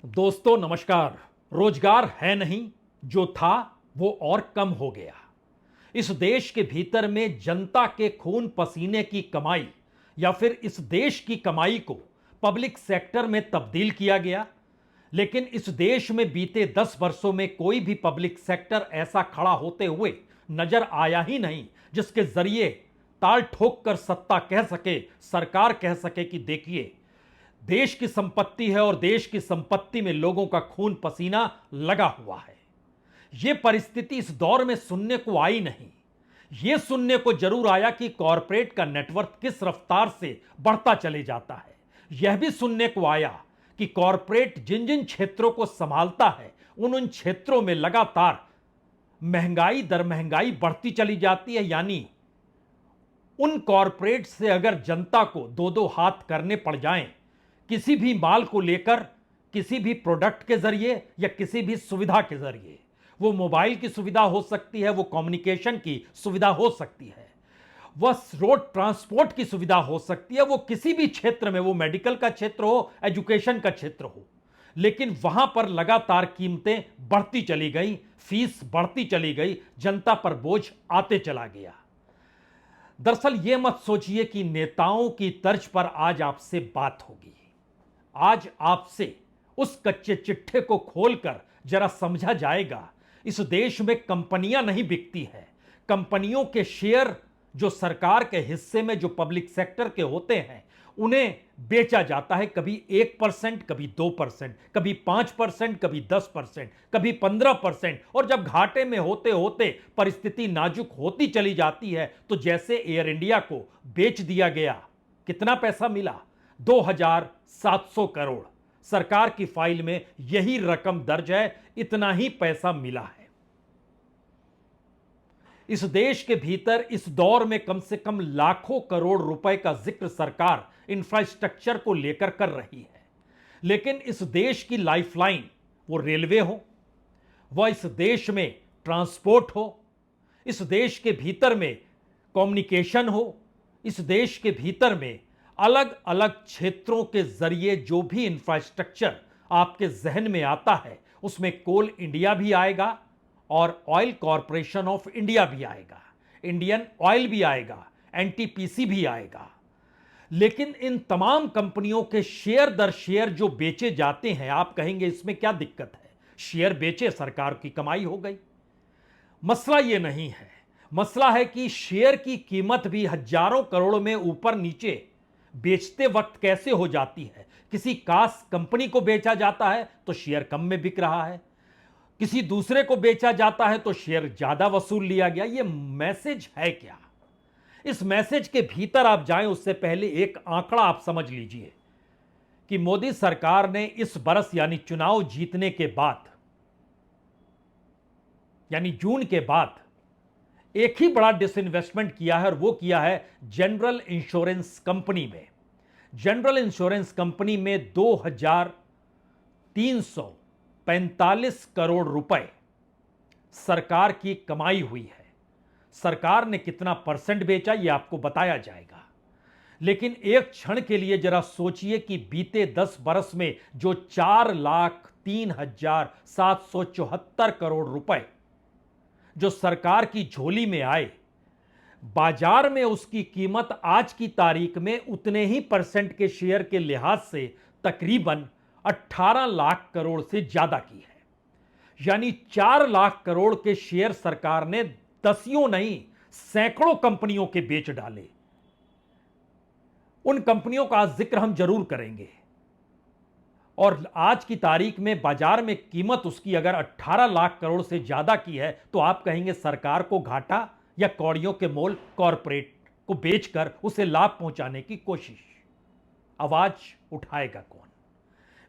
दोस्तों नमस्कार। रोजगार है नहीं, जो था वो और कम हो गया। इस देश के भीतर में जनता के खून पसीने की कमाई या फिर इस देश की कमाई को पब्लिक सेक्टर में तब्दील किया गया। लेकिन इस देश में बीते 10 वर्षों में कोई भी पब्लिक सेक्टर ऐसा खड़ा होते हुए नजर आया ही नहीं जिसके जरिए ताल ठोक कर सत्ता कह सके, सरकार कह सके कि देखिए देश की संपत्ति है और देश की संपत्ति में लोगों का खून पसीना लगा हुआ है। यह परिस्थिति इस दौर में सुनने को आई नहीं। यह सुनने को जरूर आया कि कॉरपोरेट का नेटवर्क किस रफ्तार से बढ़ता चले जाता है। यह भी सुनने को आया कि कॉरपोरेट जिन जिन क्षेत्रों को संभालता है उन उन क्षेत्रों में लगातार महंगाई दर महंगाई बढ़ती चली जाती है। यानी उन कॉरपोरेट से अगर जनता को दो दो हाथ करने पड़ जाएं किसी भी माल को लेकर, किसी भी प्रोडक्ट के जरिए या किसी भी सुविधा के जरिए, वो मोबाइल की सुविधा हो सकती है, वो कम्युनिकेशन की सुविधा हो सकती है, वह रोड ट्रांसपोर्ट की सुविधा हो सकती है, वो किसी भी क्षेत्र में, वो मेडिकल का क्षेत्र हो, एजुकेशन का क्षेत्र हो। लेकिन वहां पर लगातार कीमतें बढ़ती चली गई, फीस बढ़ती चली गई, जनता पर बोझ आते चला गया। दरअसल यह मत सोचिए कि नेताओं की तर्ज पर आज आपसे बात होगी। आज आपसे उस कच्चे चिट्ठे को खोलकर जरा समझा जाएगा। इस देश में कंपनियां नहीं बिकती है, कंपनियों के शेयर जो सरकार के हिस्से में, जो पब्लिक सेक्टर के होते हैं, उन्हें बेचा जाता है। कभी 1%, कभी 2%, कभी 5%, कभी 10%, कभी 15%। और जब घाटे में होते होते परिस्थिति नाजुक होती चली जाती है तो जैसे एयर इंडिया को बेच दिया गया, कितना पैसा मिला? 2700 करोड़। सरकार की फाइल में यही रकम दर्ज है, इतना ही पैसा मिला है। इस देश के भीतर इस दौर में कम से कम लाखों करोड़ रुपए का जिक्र सरकार इंफ्रास्ट्रक्चर को लेकर कर रही है। लेकिन इस देश की लाइफलाइन, वो रेलवे हो, वह इस देश में ट्रांसपोर्ट हो, इस देश के भीतर में कम्युनिकेशन हो, इस देश के भीतर में अलग अलग क्षेत्रों के जरिए जो भी इंफ्रास्ट्रक्चर आपके जहन में आता है उसमें कोल इंडिया भी आएगा और ऑयल कॉरपोरेशन ऑफ इंडिया भी आएगा, इंडियन ऑयल भी आएगा, एनटीपीसी भी आएगा। लेकिन इन तमाम कंपनियों के शेयर दर शेयर जो बेचे जाते हैं, आप कहेंगे इसमें क्या दिक्कत है, शेयर बेचे, सरकार की कमाई हो गई। मसला यह नहीं है। मसला है कि शेयर की कीमत भी हजारों करोड़ में ऊपर नीचे बेचते वक्त कैसे हो जाती है। किसी खास कंपनी को बेचा जाता है तो शेयर कम में बिक रहा है, किसी दूसरे को बेचा जाता है तो शेयर ज्यादा वसूल लिया गया। यह मैसेज है क्या? इस मैसेज के भीतर आप जाएं उससे पहले एक आंकड़ा आप समझ लीजिए कि मोदी सरकार ने इस बरस यानी चुनाव जीतने के बाद, यानी जून के बाद, एक ही बड़ा डिसइन्वेस्टमेंट किया है और वो किया है जनरल इंश्योरेंस कंपनी में। जनरल इंश्योरेंस कंपनी में 2345 करोड़ रुपए सरकार की कमाई हुई है। सरकार ने कितना परसेंट बेचा ये आपको बताया जाएगा। लेकिन एक क्षण के लिए जरा सोचिए कि बीते 10 बरस में जो 4,03,774 करोड़ रुपए जो सरकार की झोली में आए, बाजार में उसकी कीमत आज की तारीख में उतने ही परसेंट के शेयर के लिहाज से तकरीबन 18 लाख करोड़ से ज्यादा की है। यानी 4 लाख करोड़ के शेयर सरकार ने दसियों नहीं सैकड़ों कंपनियों के बेच डाले। उन कंपनियों का जिक्र हम जरूर करेंगे और आज की तारीख में बाजार में कीमत उसकी अगर 18 लाख करोड़ से ज्यादा की है तो आप कहेंगे सरकार को घाटा या कौड़ियों के मोल कॉरपोरेट को बेचकर उसे लाभ पहुंचाने की कोशिश। आवाज उठाएगा कौन?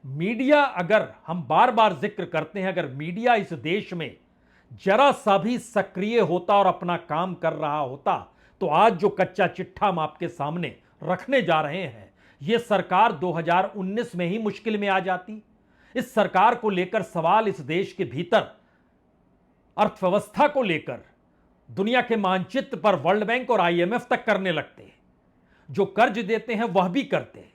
मीडिया, अगर हम बार बार जिक्र करते हैं, अगर मीडिया इस देश में जरा सा भी सक्रिय होता और अपना काम कर रहा होता तो आज जो कच्चा चिट्ठा हम आपके सामने रखने जा रहे हैं, यह सरकार 2019 में ही मुश्किल में आ जाती। इस सरकार को लेकर सवाल इस देश के भीतर अर्थव्यवस्था को लेकर दुनिया के मानचित्र पर वर्ल्ड बैंक और आईएमएफ तक करने लगते हैं। जो कर्ज देते हैं वह भी करते हैं,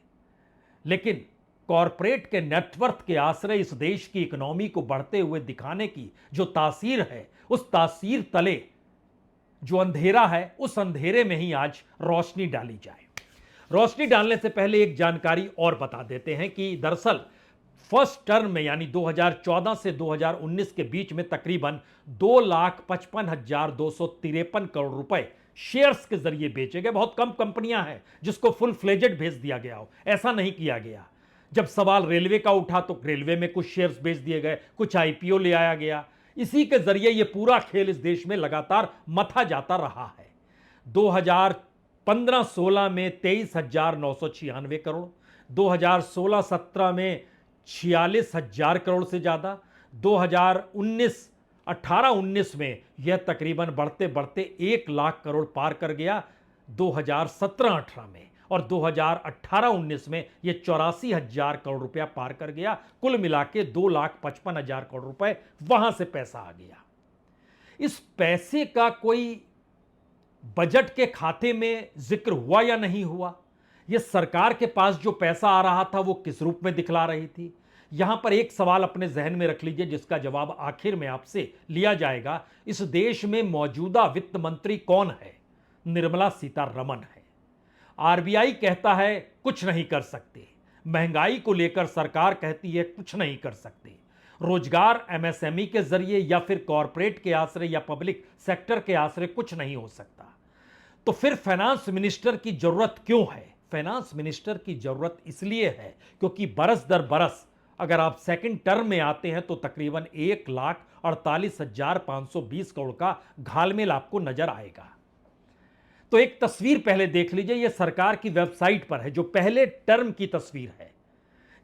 लेकिन कॉरपोरेट के नेटवर्थ के आश्रय इस देश की इकोनॉमी को बढ़ते हुए दिखाने की जो तासीर है, उस तासीर तले जो अंधेरा है, उस अंधेरे में ही आज रोशनी डाली जाए। रोशनी डालने से पहले एक जानकारी और बता देते हैं कि दरअसल फर्स्ट टर्म में यानी 2014 से 2019 के बीच में तकरीबन 2,55,253 करोड़ रुपए शेयर्स के जरिए बेचे गए। बहुत कम कंपनियां हैं जिसको फुल फ्लेजेड भेज दिया गया हो, ऐसा नहीं किया गया। जब सवाल रेलवे का उठा तो रेलवे में कुछ शेयर्स बेच दिए गए, कुछ आईपीओ ले आया गया। इसी के जरिए यह पूरा खेल इस देश में लगातार मथा जाता रहा है। 2015-16 में 23,996 करोड़, 2016-17 में 46,000 करोड़ से ज्यादा, 2018-19 में यह तकरीबन बढ़ते बढ़ते 1 लाख करोड़ पार कर गया 2017-18 में, और 2018-19 में यह 84,000 करोड़ रुपया पार कर गया। कुल मिला के 2,55,000 करोड़ रुपए वहां से पैसा आ गया। इस पैसे का कोई बजट के खाते में जिक्र हुआ या नहीं हुआ, यह सरकार के पास जो पैसा आ रहा था वो किस रूप में दिखला रही थी। यहां पर एक सवाल अपने जहन में रख लीजिए जिसका जवाब आखिर में आपसे लिया जाएगा। इस देश में मौजूदा वित्त मंत्री कौन है? निर्मला सीतारमण है। आरबीआई कहता है कुछ नहीं कर सकते, महंगाई को लेकर सरकार कहती है कुछ नहीं कर सकते, रोजगार एमएसएमई के जरिए या फिर कॉरपोरेट के आश्रय या पब्लिक सेक्टर के आश्रय कुछ नहीं हो सकता। तो फिर फाइनेंस मिनिस्टर की जरूरत क्यों है? फाइनेंस मिनिस्टर की जरूरत इसलिए है क्योंकि बरस दर बरस अगर आप सेकंड टर्म में आते हैं तो तकरीबन 1,48,520 करोड़ का घालमेल आपको नजर आएगा। तो एक तस्वीर पहले देख लीजिए, यह सरकार की वेबसाइट पर है जो पहले टर्म की तस्वीर है,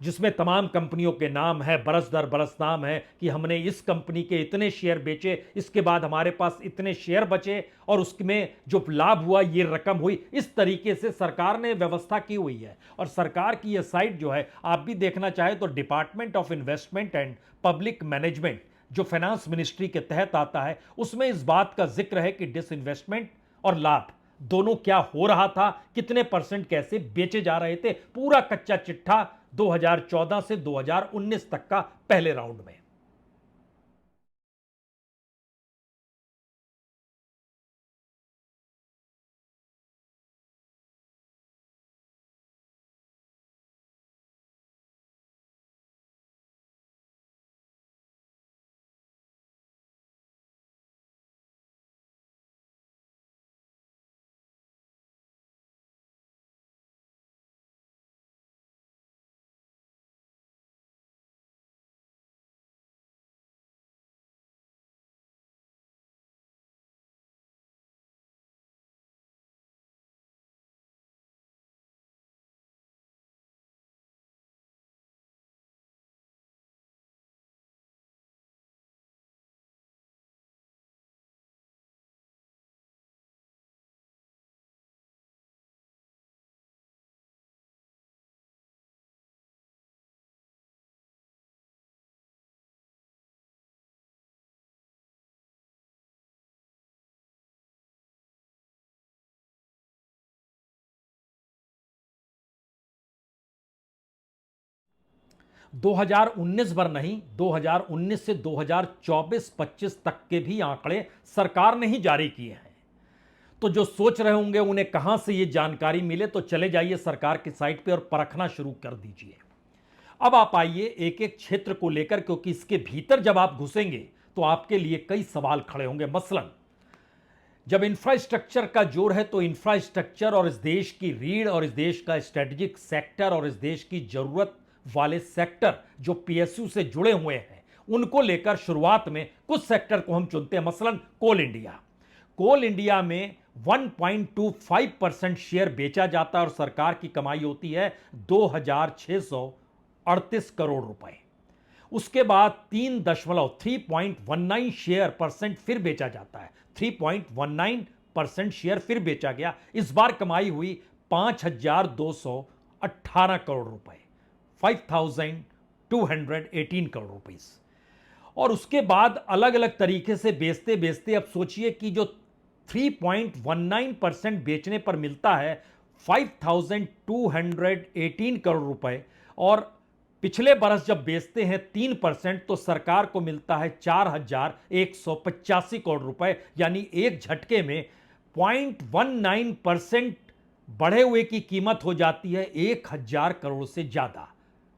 जिसमें तमाम कंपनियों के नाम है, बरस दर बरस नाम है कि हमने इस कंपनी के इतने शेयर बेचे, इसके बाद हमारे पास इतने शेयर बचे और उसमें जो लाभ हुआ ये रकम हुई। इस तरीके से सरकार ने व्यवस्था की हुई है। और सरकार की यह साइट जो है, आप भी देखना चाहे तो department of investment and public management जो फाइनेंस मिनिस्ट्री के तहत आता है, उसमें इस बात का जिक्र है कि डिसइन्वेस्टमेंट और लाभ दोनों क्या हो रहा था, कितने परसेंट कैसे बेचे जा रहे थे, पूरा कच्चा चिट्ठा 2014 से 2019 तक का पहले राउंड में। दो हजार उन्नीस भर नहीं, 2019 से 2024-25 तक के भी आंकड़े सरकार ने ही जारी किए हैं। तो जो सोच रहे होंगे उन्हें कहां से यह जानकारी मिले, तो चले जाइए सरकार की साइट पे और परखना शुरू कर दीजिए। अब आप आइए एक एक क्षेत्र को लेकर, क्योंकि इसके भीतर जब आप घुसेंगे तो आपके लिए कई सवाल खड़े होंगे। मसलन जब इंफ्रास्ट्रक्चर का जोर है तो इंफ्रास्ट्रक्चर और इस देश की रीढ़ और इस देश का स्ट्रेटेजिक सेक्टर और इस देश की जरूरत वाले सेक्टर जो पीएसयू से जुड़े हुए हैं, उनको लेकर शुरुआत में कुछ सेक्टर को हम चुनते हैं। मसलन कोल इंडिया। कोल इंडिया में 1.25% शेयर बेचा जाता है और सरकार की कमाई होती है 2,638 करोड़ रुपए। उसके बाद 3.19 शेयर परसेंट फिर बेचा जाता है, 3.19% शेयर फिर बेचा गया। इस बार कमाई हुई 5,218 करोड़ रुपए, 5,218 करोड़ रुपीस। और उसके बाद अलग अलग तरीके से बेचते बेचते अब सोचिए कि जो 3.19% बेचने पर मिलता है 5,218 करोड़ रुपए, और पिछले बरस जब बेचते हैं 3% तो सरकार को मिलता है 4,185 करोड़ रुपए, यानी एक झटके में 0.19% बढ़े हुए की कीमत हो जाती है 1,000 करोड़ से ज्यादा,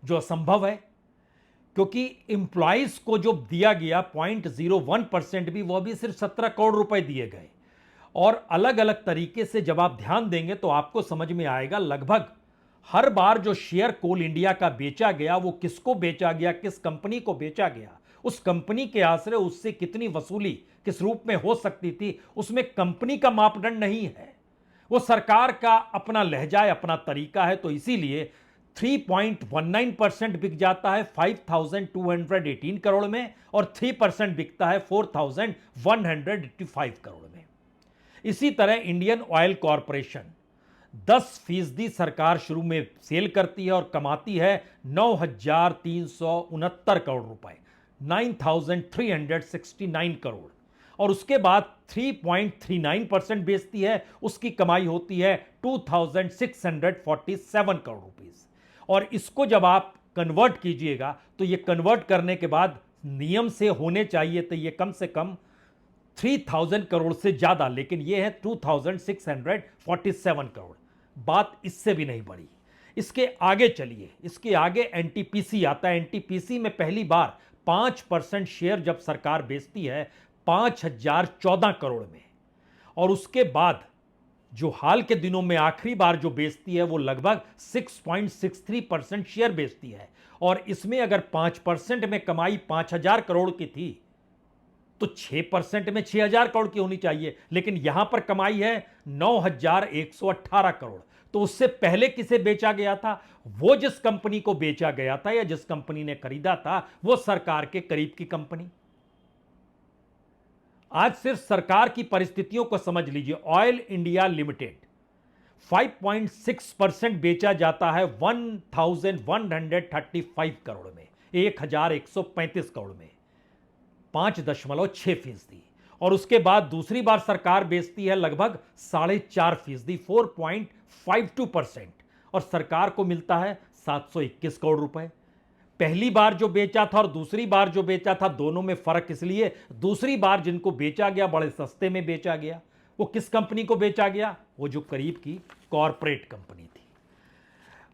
जो असंभव है क्योंकि इंप्लॉइज को जो दिया गया 0.01% भी, वह भी सिर्फ 17 करोड़ रुपए दिए गए। और अलग अलग तरीके से जब आप ध्यान देंगे तो आपको समझ में आएगा लगभग हर बार जो शेयर कोल इंडिया का बेचा गया वो किसको बेचा गया, किस कंपनी को बेचा गया, उस कंपनी के आश्रय उससे कितनी वसूली किस रूप में हो सकती थी, उसमें कंपनी का मापदंड नहीं है, वो सरकार का अपना लहजा है, अपना तरीका है। तो इसीलिए 3.19% बिक जाता है 5,218 करोड़ में और 3% बिकता है 4,185 करोड़ में। इसी तरह इंडियन ऑयल कॉरपोरेशन 10% सरकार शुरू में सेल करती है और कमाती है 9,369 करोड़ रुपए, 9,369 करोड़, और उसके बाद 3.39% बेचती है, उसकी कमाई होती है 2,647 करोड़ रुपीस। और इसको जब आप कन्वर्ट कीजिएगा तो ये कन्वर्ट करने के बाद नियम से होने चाहिए तो ये कम से कम 3,000 करोड़ से ज्यादा, लेकिन ये है 2,647 करोड़। बात इससे भी नहीं बढ़ी। इसके आगे चलिए, इसके आगे एनटीपीसी आता है। एनटीपीसी में पहली बार 5% शेयर जब सरकार बेचती है 5,014 करोड़ में, और उसके बाद जो हाल के दिनों में आखिरी बार जो बेचती है वो लगभग 6.63% शेयर बेचती है। और इसमें अगर 5% में कमाई 5,000 करोड़ की थी तो 6% में 6,000 करोड़ की होनी चाहिए, लेकिन यहां पर कमाई है 9,118 करोड़। तो उससे पहले किसे बेचा गया था? वो जिस कंपनी को बेचा गया था या जिस कंपनी ने खरीदा था वो सरकार के करीब की कंपनी। आज सिर्फ सरकार की परिस्थितियों को समझ लीजिए। ऑयल इंडिया लिमिटेड 5.6% बेचा जाता है 1,135 करोड़ में, 1,135 करोड़ में, 5.6%। और उसके बाद दूसरी बार सरकार बेचती है लगभग 4.5%, 4.52%, और सरकार को मिलता है 721 करोड़ रुपए। पहली बार जो बेचा था और दूसरी बार जो बेचा था, दोनों में फर्क इसलिए, दूसरी बार जिनको बेचा गया बड़े सस्ते में बेचा गया। वो किस कंपनी को बेचा गया? वो जो करीब की कॉरपोरेट कंपनी थी।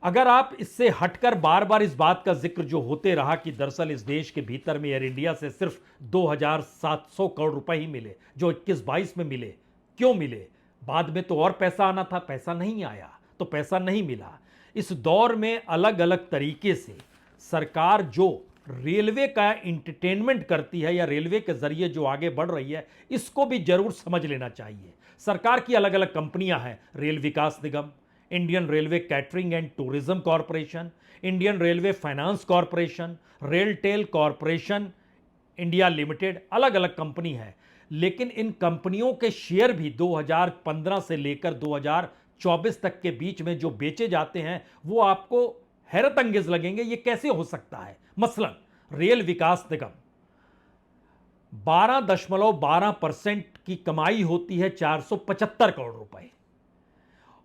अगर आप इससे हटकर बार बार इस बात का जिक्र जो होते रहा कि दरअसल इस देश के भीतर में एयर इंडिया से सिर्फ 2,700 करोड़ रुपए ही मिले, जो 21-22 में मिले। क्यों मिले? बाद में तो और पैसा आना था, पैसा नहीं आया तो पैसा नहीं मिला। इस दौर में अलग अलग तरीके से सरकार जो रेलवे का एंटरटेनमेंट करती है या रेलवे के जरिए जो आगे बढ़ रही है, इसको भी जरूर समझ लेना चाहिए। सरकार की अलग अलग कंपनियां हैं, rail Vikas Nigam, Indian railway catering and tourism corporation, Indian railway finance corporation, RailTel corporation India limited, अलग अलग कंपनी है। लेकिन इन कंपनियों के शेयर भी 2015 से लेकर 2024 तक के बीच में जो बेचे जाते हैं वो आपको हैरत अंगेज लगेंगे। ये कैसे हो सकता है? मसलन रेल विकास निगम 12.12% की कमाई होती है 475 करोड़ रुपए,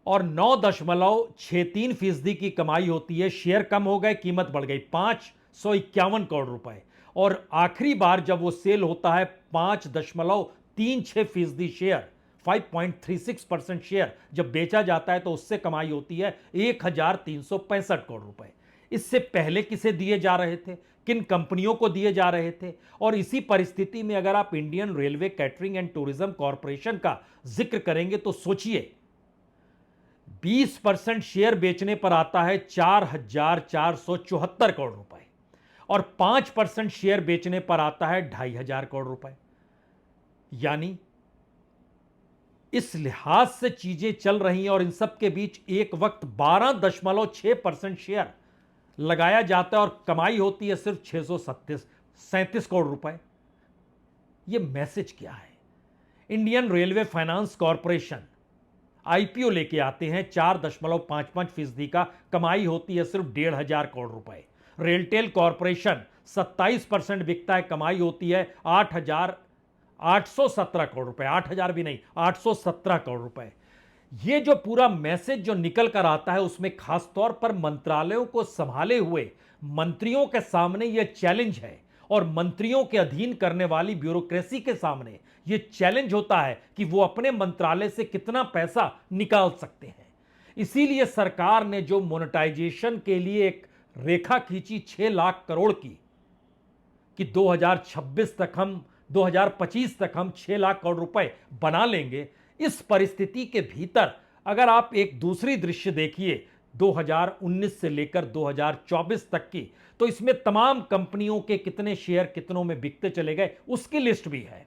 और 9.63% की कमाई होती है। शेयर कम हो गए, कीमत बढ़ गई 551 करोड़ रुपए। और आखिरी बार जब वो सेल होता है 5.36% शेयर, 5.36% शेयर जब बेचा जाता है तो उससे कमाई होती है 1,365 करोड़ रुपए। इससे पहले किसे दिए जा रहे थे, किन कंपनियों को दिए जा रहे थे? और इसी परिस्थिति में अगर आप Indian railway catering and tourism corporation का जिक्र करेंगे तो सोचिए, 20% शेयर बेचने पर आता है 4,474 करोड़ रुपए, और 5% शेयर बेचने पर आता है 2,500 करोड़ रुपए। यानी इस लिहाज से चीजें चल रही हैं। और इन सब के बीच एक वक्त 12.6% शेयर लगाया जाता है और कमाई होती है सिर्फ 637 करोड़ रुपए। यह मैसेज क्या है? Indian railway finance corporation IPO लेके आते हैं, 4.55% का कमाई होती है सिर्फ 1,500 करोड़ रुपए। रेलटेल कॉरपोरेशन 27% बिकता है, कमाई होती है 8,817 करोड़ रुपए, 8,000 भी नहीं, 817 करोड़ रुपए। ये जो पूरा मैसेज जो निकल कर आता है उसमें खासतौर पर मंत्रालयों को संभाले हुए मंत्रियों के सामने यह चैलेंज है और मंत्रियों के अधीन करने वाली ब्यूरोक्रेसी के सामने यह चैलेंज होता है कि वो अपने मंत्रालय से कितना पैसा निकाल सकते हैं। इसीलिए सरकार ने जो मोनेटाइजेशन के लिए एक रेखा खींची 6 लाख करोड़ की, कि 2026 तक हम 2025 तक हम 6 लाख करोड़ रुपए बना लेंगे। इस परिस्थिति के भीतर अगर आप एक दूसरी दृश्य देखिए 2019 से लेकर 2024 तक की, तो इसमें तमाम कंपनियों के कितने शेयर कितनों में बिकते चले गए उसकी लिस्ट भी है।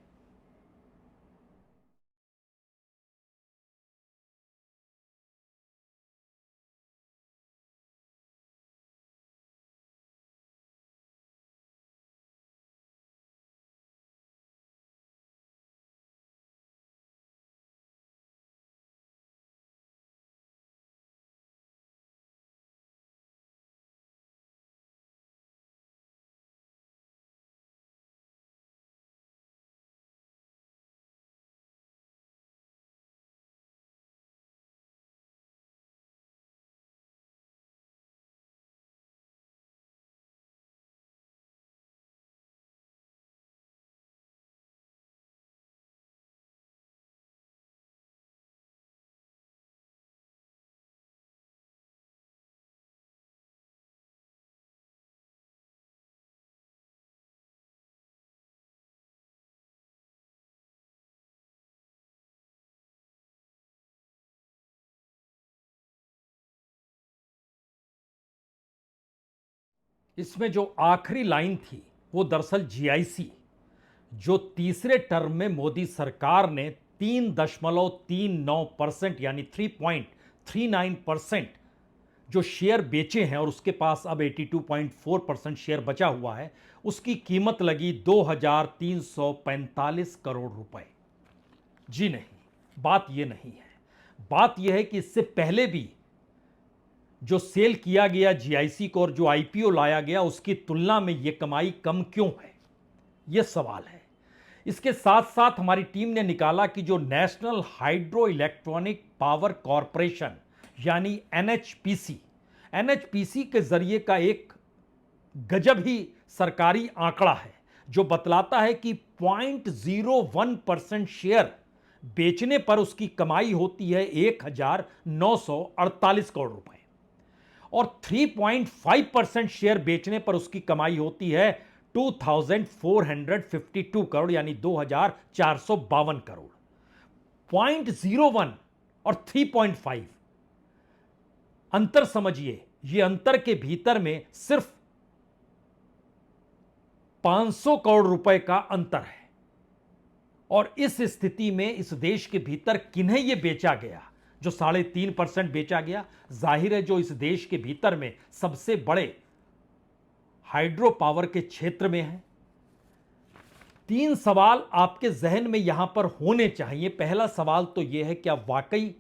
इसमें जो आखिरी लाइन थी वो दरअसल जीआईसी, जो तीसरे टर्म में मोदी सरकार ने 3.39% यानी 3.39% जो शेयर बेचे हैं और उसके पास अब 82.4% शेयर बचा हुआ है, उसकी कीमत लगी 2,345 करोड़ रुपए। जी नहीं, बात यह नहीं है। बात यह है कि इससे पहले भी जो सेल किया गया जीआईसी को और जो आईपीओ लाया गया उसकी तुलना में यह कमाई कम क्यों है, यह सवाल है। इसके साथ साथ हमारी टीम ने निकाला कि जो national hydro electronic power corporation यानी एनएचपीसी के जरिए का एक गजब ही सरकारी आंकड़ा है जो बतलाता है कि 0.01% शेयर बेचने पर उसकी कमाई होती है 1,948 करोड़ रुपए और 3.5% शेयर बेचने पर उसकी कमाई होती है 2,452 करोड़ यानी 2,452 करोड़। 0.01 और 3.5 अंतर समझिए, यह अंतर के भीतर में सिर्फ 500 करोड़ रुपए का अंतर है। और इस स्थिति में इस देश के भीतर किन्हें यह बेचा गया, जो 3.5% बेचा गया, जाहिर है जो इस देश के भीतर में सबसे बड़े हाइड्रो पावर के क्षेत्र में है। 3 सवाल आपके जहन में यहां पर होने चाहिए। पहला सवाल तो यह है, क्या वाकई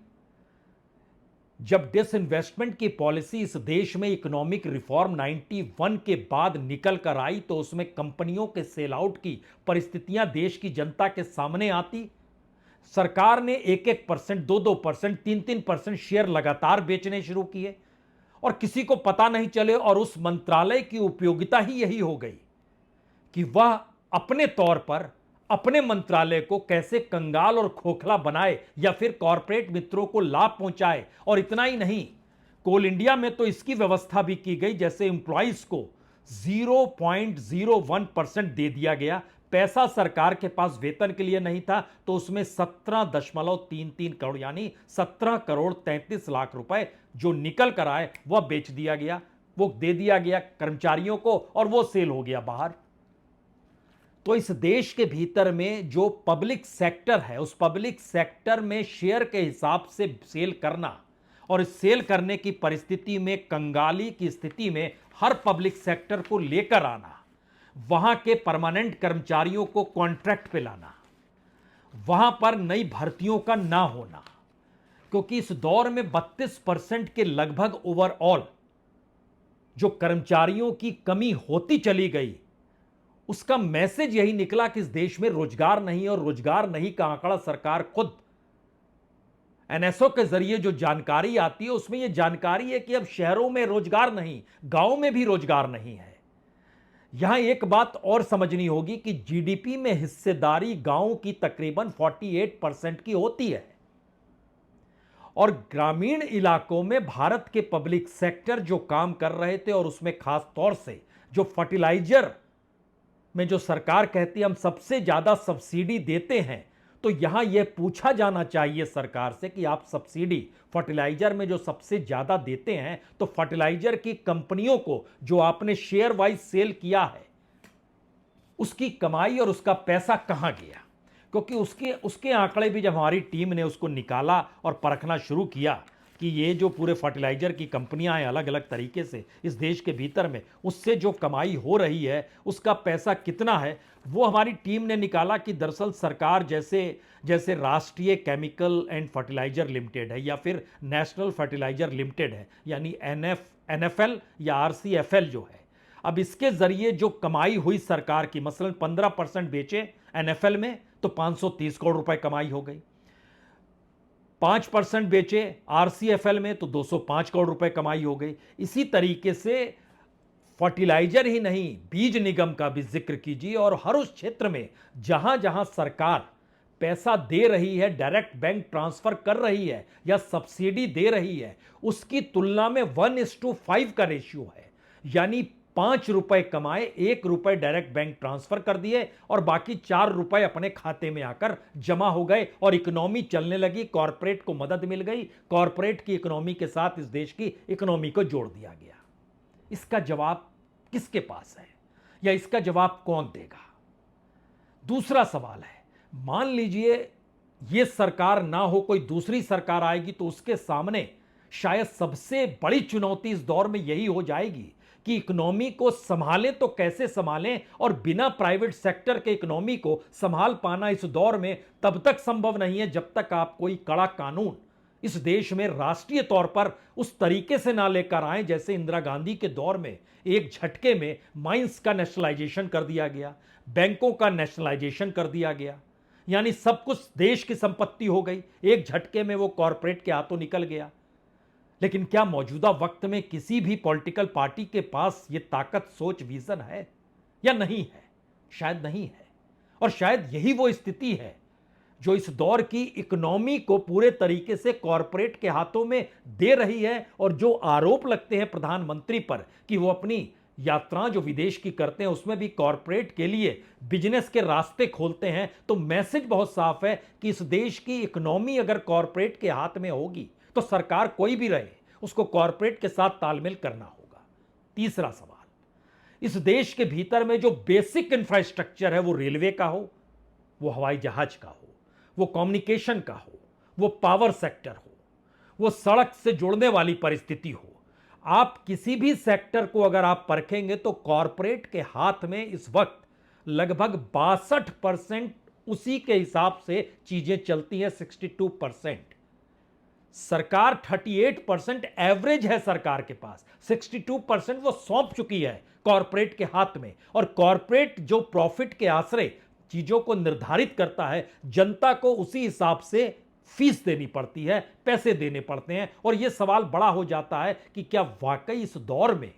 जब डिसइन्वेस्टमेंट की पॉलिसी इस देश में इकोनॉमिक रिफॉर्म 91 के बाद निकल कर आई तो उसमें कंपनियों के सेल आउट की परिस्थितियां देश की जनता के सामने आती? सरकार ने 1-1%, 2-2%, 3-3% शेयर लगातार बेचने शुरू किए और किसी को पता नहीं चले, और उस मंत्रालय की उपयोगिता ही यही हो गई कि वह अपने तौर पर अपने मंत्रालय को कैसे कंगाल और खोखला बनाए या फिर कॉरपोरेट मित्रों को लाभ पहुंचाए। और इतना ही नहीं, कोल इंडिया में तो इसकी व्यवस्था भी की गई जैसे एम्प्लॉइज को 0.01% दे दिया गया। पैसा सरकार के पास वेतन के लिए नहीं था तो उसमें 17.33 करोड़ यानी 17 करोड़ 33 लाख रुपए जो निकल कर आए वह बेच दिया गया, वो दे दिया गया कर्मचारियों को और वो सेल हो गया बाहर। तो इस देश के भीतर में जो पब्लिक सेक्टर है, उस पब्लिक सेक्टर में शेयर के हिसाब से सेल करना और इस सेल करने की परिस्थिति में कंगाली की स्थिति में हर पब्लिक सेक्टर को लेकर आना, वहां के परमानेंट कर्मचारियों को कॉन्ट्रैक्ट पे लाना, वहां पर नई भर्तियों का ना होना, क्योंकि इस दौर में 32% के लगभग ओवरऑल जो कर्मचारियों की कमी होती चली गई, उसका मैसेज यही निकला कि इस देश में रोजगार नहीं, और रोजगार नहीं का आंकड़ा सरकार खुद एनएसओ के जरिए जो जानकारी आती है उसमें यह जानकारी है कि अब शहरों में रोजगार नहीं, गांव में भी रोजगार नहीं है। यहां एक बात और समझनी होगी कि जीडीपी में हिस्सेदारी गांव की तकरीबन 48% की होती है और ग्रामीण इलाकों में भारत के पब्लिक सेक्टर जो काम कर रहे थे और उसमें खास तौर से जो फर्टिलाइजर में जो सरकार कहती है हम सबसे ज्यादा सब्सिडी देते हैं, तो यहां यह पूछा जाना चाहिए सरकार से कि आप सब्सिडी फर्टिलाइजर में जो सबसे ज्यादा देते हैं तो फर्टिलाइजर की कंपनियों को जो आपने शेयर वाइज सेल किया है उसकी कमाई और उसका पैसा कहां गया, क्योंकि उसके उसके आंकड़े भी जब हमारी टीम ने उसको निकाला और परखना शुरू किया कि ये जो पूरे फर्टिलाइजर की कंपनियां हैं अलग अलग तरीके से इस देश के भीतर में, उससे जो कमाई हो रही है उसका पैसा कितना है, वो हमारी टीम ने निकाला कि दरअसल सरकार जैसे जैसे राष्ट्रीय केमिकल एंड फर्टिलाइजर लिमिटेड है या फिर नेशनल फर्टिलाइजर लिमिटेड है, यानी एनएफएल या आरसीएफएल जो है, अब इसके जरिए जो कमाई हुई सरकार की, मसलन 15% बेचे एनएफएल में तो 530 करोड़ रुपए कमाई हो गई, 5% बेचे आरसीएफएल में तो 205 करोड़ रुपए कमाई हो गई। इसी तरीके से फर्टिलाइजर ही नहीं, बीज निगम का भी जिक्र कीजिए और हर उस क्षेत्र में जहां जहां सरकार पैसा दे रही है, डायरेक्ट बैंक ट्रांसफर कर रही है या सब्सिडी दे रही है, उसकी तुलना में 1:5 का रेशियो है, यानी 5 रुपए कमाए, 1 रुपए डायरेक्ट बैंक ट्रांसफर कर दिए और बाकी 4 रुपए अपने खाते में आकर जमा हो गए और इकोनॉमी चलने लगी, कॉरपोरेट को मदद मिल गई, कॉरपोरेट की इकोनॉमी के साथ इस देश की इकोनॉमी को जोड़ दिया गया। इसका जवाब किसके पास है या इसका जवाब कौन देगा? दूसरा सवाल है, मान लीजिए यह सरकार ना हो, कोई दूसरी सरकार आएगी तो उसके सामने शायद सबसे बड़ी चुनौती इस दौर में यही हो जाएगी कि इकोनॉमी को संभालें तो कैसे संभालें, और बिना प्राइवेट सेक्टर के इकोनॉमी को संभाल पाना इस दौर में तब तक संभव नहीं है जब तक आप कोई कड़ा कानून इस देश में राष्ट्रीय तौर पर उस तरीके से ना लेकर आए जैसे इंदिरा गांधी के दौर में एक झटके में माइंस का नेशनलाइजेशन कर दिया गया, बैंकों का नेशनलाइजेशन कर दिया गया, यानी सब कुछ देश की संपत्ति हो गई, एक झटके में वो कॉरपोरेट के हाथों निकल गया। लेकिन क्या मौजूदा वक्त में किसी भी पॉलिटिकल पार्टी के पास यह ताकत, सोच, विजन है या नहीं है? शायद नहीं है। और शायद यही वो स्थिति है जो इस दौर की इकोनॉमी को पूरे तरीके से कॉरपोरेट के हाथों में दे रही है। और जो आरोप लगते हैं प्रधानमंत्री पर कि वो अपनी यात्राएं जो विदेश की करते हैं उसमें भी कॉरपोरेट के लिए बिजनेस के रास्ते खोलते हैं, तो मैसेज बहुत साफ है कि इस देश की इकोनॉमी अगर कॉरपोरेट के हाथ में होगी तो सरकार कोई भी रहे उसको कॉरपोरेट के साथ तालमेल करना होगा। तीसरा सवाल, इस देश के भीतर में जो बेसिक इंफ्रास्ट्रक्चर है, वो रेलवे का हो, वो हवाई जहाज का हो, वो कम्युनिकेशन का हो, वो पावर सेक्टर हो, वो सड़क से जुड़ने वाली परिस्थिति हो, आप किसी भी सेक्टर को अगर आप परखेंगे तो कॉरपोरेट के हाथ में इस वक्त लगभग 62% उसी के हिसाब से चीजें चलती हैं, 62%। सरकार 38% एवरेज है सरकार के पास, 62% वो सौंप चुकी है कॉरपोरेट के हाथ में। और कॉरपोरेट जो प्रॉफिट के आश्रय चीजों को निर्धारित करता है, जनता को उसी हिसाब से फीस देनी पड़ती है, पैसे देने पड़ते हैं। और यह सवाल बड़ा हो जाता है कि क्या वाकई इस दौर में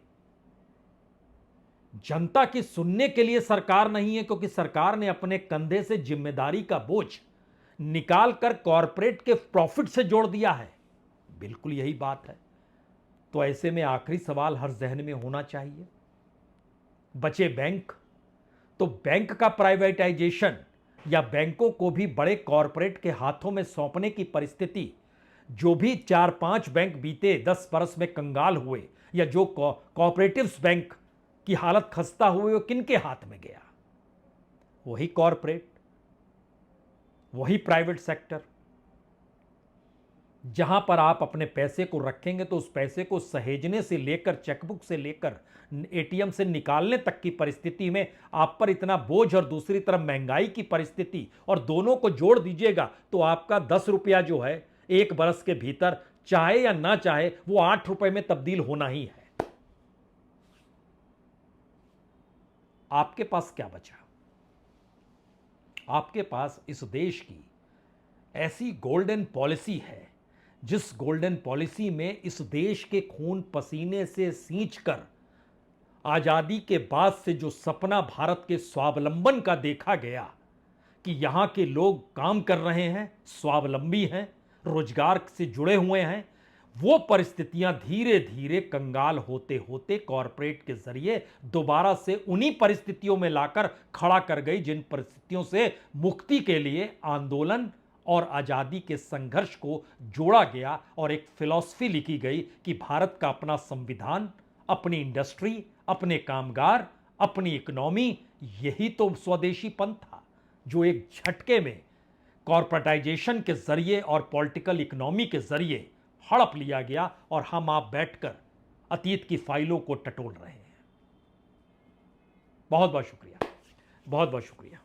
जनता की सुनने के लिए सरकार नहीं है, क्योंकि सरकार ने अपने कंधे से जिम्मेदारी का बोझ निकालकर कॉरपोरेट के प्रॉफिट से जोड़ दिया है? बिल्कुल यही बात है। तो ऐसे में आखिरी सवाल हर जहन में होना चाहिए, बचे बैंक। तो बैंक का प्राइवेटाइजेशन या बैंकों को भी बड़े कॉरपोरेट के हाथों में सौंपने की परिस्थिति, जो भी 4-5 बैंक बीते 10 बरस में कंगाल हुए या जो कोऑपरेटिव्स बैंक की हालत खस्ता हुई, वो किनके हाथ में गया? वही कॉरपोरेट, वही प्राइवेट सेक्टर। जहां पर आप अपने पैसे को रखेंगे तो उस पैसे को सहेजने से लेकर, चेकबुक से लेकर, एटीएम से निकालने तक की परिस्थिति में आप पर इतना बोझ और दूसरी तरफ महंगाई की परिस्थिति, और दोनों को जोड़ दीजिएगा तो आपका 10 रुपया जो है एक बरस के भीतर, चाहे या ना चाहे, वो 8 रुपए में तब्दील होना ही है। आपके पास क्या बचा? आपके पास इस देश की ऐसी गोल्डन पॉलिसी है जिस गोल्डन पॉलिसी में इस देश के खून पसीने से सींचकर आजादी के बाद से जो सपना भारत के स्वावलंबन का देखा गया कि यहां के लोग काम कर रहे हैं, स्वावलंबी हैं, रोजगार से जुड़े हुए हैं, वो परिस्थितियां धीरे धीरे कंगाल होते होते कॉरपोरेट के जरिए दोबारा से उन्हीं परिस्थितियों में लाकर खड़ा कर गई जिन परिस्थितियों से मुक्ति के लिए आंदोलन और आजादी के संघर्ष को जोड़ा गया और एक फिलॉसफी लिखी गई कि भारत का अपना संविधान, अपनी इंडस्ट्री, अपने कामगार, अपनी इकोनॉमी, यही तो स्वदेशीपन था जो एक झटके में कॉर्पोरेटाइजेशन के जरिए और पॉलिटिकल इकोनॉमी के जरिए हड़प लिया गया और हम आप बैठकर अतीत की फाइलों को टटोल रहे हैं। बहुत बहुत शुक्रिया, बहुत बहुत शुक्रिया।